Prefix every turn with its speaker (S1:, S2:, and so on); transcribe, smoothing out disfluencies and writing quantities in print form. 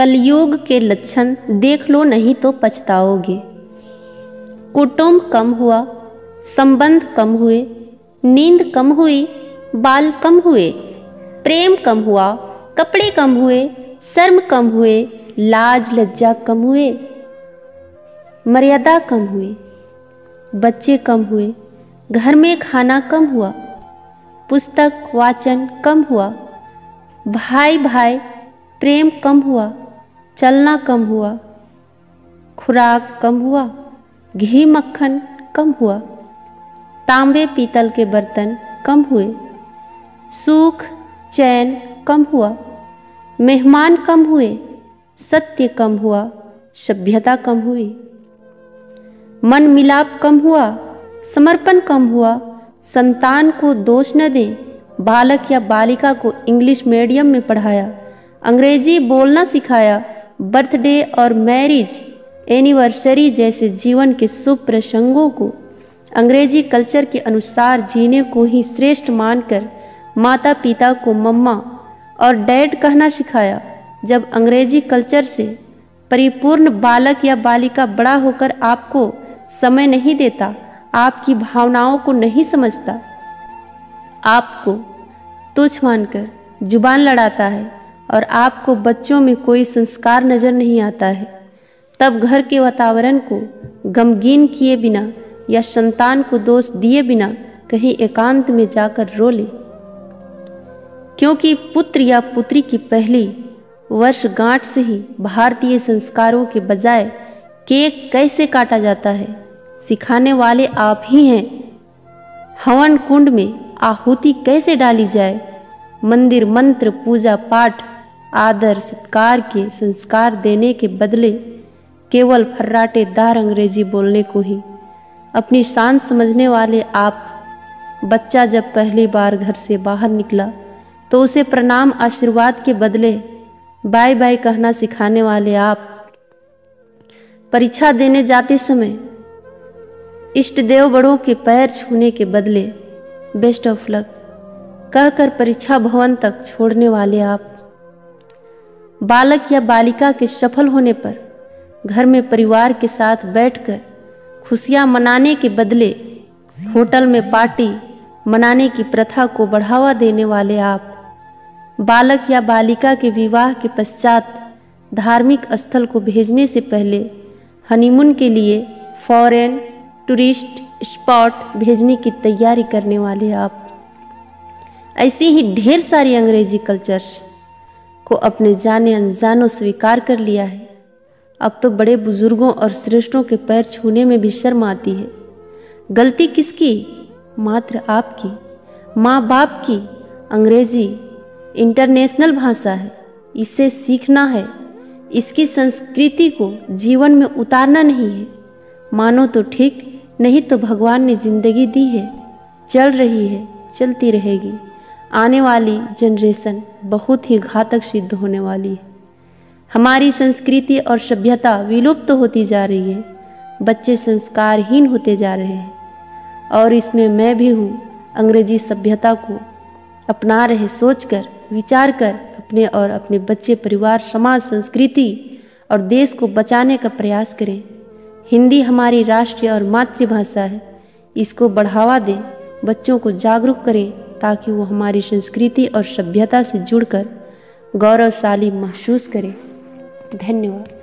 S1: कलयुग के लक्षण देख लो नहीं तो पछताओगे। कुटुंब कम हुआ, संबंध कम हुए, नींद कम हुई, बाल कम हुए, प्रेम कम हुआ, कपड़े कम हुए, शर्म कम हुए, लाज लज्जा कम हुए, मर्यादा कम हुई, बच्चे कम हुए, घर में खाना कम हुआ, पुस्तक वाचन कम हुआ, भाई भाई प्रेम कम हुआ, चलना कम हुआ, खुराक कम हुआ, घी मक्खन कम हुआ, तांबे पीतल के बर्तन कम हुए, सुख चैन कम हुआ, मेहमान कम हुए, सत्य कम हुआ, सभ्यता कम हुई, मन मिलाप कम हुआ, समर्पण कम हुआ, संतान को दोष न दें, बालक या बालिका को इंग्लिश मीडियम में पढ़ाया, अंग्रेजी बोलना सिखाया, बर्थडे और मैरिज एनिवर्सरी जैसे जीवन के शुभ प्रसंगों को अंग्रेजी कल्चर के अनुसार जीने को ही श्रेष्ठ मानकर माता पिता को मम्मा और डैड कहना सिखाया। जब अंग्रेजी कल्चर से परिपूर्ण बालक या बालिका बड़ा होकर आपको समय नहीं देता, आपकी भावनाओं को नहीं समझता, आपको तुच्छ मानकर जुबान लड़ाता है और आपको बच्चों में कोई संस्कार नजर नहीं आता है, तब घर के वातावरण को गमगीन किए बिना या संतान को दोष दिए बिना कहीं एकांत में जाकर रो ले। क्योंकि पुत्र या पुत्री की पहली वर्षगांठ से ही भारतीय संस्कारों के बजाय केक कैसे काटा जाता है सिखाने वाले आप ही हैं। हवन कुंड में आहुति कैसे डाली जाए, मंदिर मंत्र पूजा पाठ आदर सत्कार के संस्कार देने के बदले केवल फर्राटेदार अंग्रेजी बोलने को ही अपनी शान समझने वाले आप। बच्चा जब पहली बार घर से बाहर निकला तो उसे प्रणाम आशीर्वाद के बदले बाय बाय कहना सिखाने वाले आप। परीक्षा देने जाते समय इष्ट देव बड़ों के पैर छूने के बदले बेस्ट ऑफ लक कहकर परीक्षा भवन तक छोड़ने वाले आप। बालक या बालिका के सफल होने पर घर में परिवार के साथ बैठकर खुशियां मनाने के बदले होटल में पार्टी मनाने की प्रथा को बढ़ावा देने वाले आप। बालक या बालिका के विवाह के पश्चात धार्मिक स्थल को भेजने से पहले हनीमून के लिए फॉरेन टूरिस्ट स्पॉट भेजने की तैयारी करने वाले आप। ऐसी ही ढेर सारी अंग्रेजी कल्चर्स को अपने जाने अनजानों स्वीकार कर लिया है। अब तो बड़े बुजुर्गों और श्रेष्ठों के पैर छूने में भी शर्म आती है। गलती किसकी? मात्र आपकी, माँ बाप की। अंग्रेजी इंटरनेशनल भाषा है, इसे सीखना है, इसकी संस्कृति को जीवन में उतारना नहीं है। मानो तो ठीक, नहीं तो भगवान ने जिंदगी दी है, चल रही है, चलती रहेगी। आने वाली जनरेशन बहुत ही घातक सिद्ध होने वाली है। हमारी संस्कृति और सभ्यता विलुप्त तो होती जा रही है, बच्चे संस्कारहीन होते जा रहे हैं और इसमें मैं भी हूँ। अंग्रेजी सभ्यता को अपना रहे सोचकर विचार कर अपने और अपने बच्चे परिवार समाज संस्कृति और देश को बचाने का प्रयास करें। हिंदी हमारी राष्ट्रीय और मातृभाषा है, इसको बढ़ावा दें, बच्चों को जागरूक करें ताकि वो हमारी संस्कृति और सभ्यता से जुड़कर गौरवशाली महसूस करें। धन्यवाद।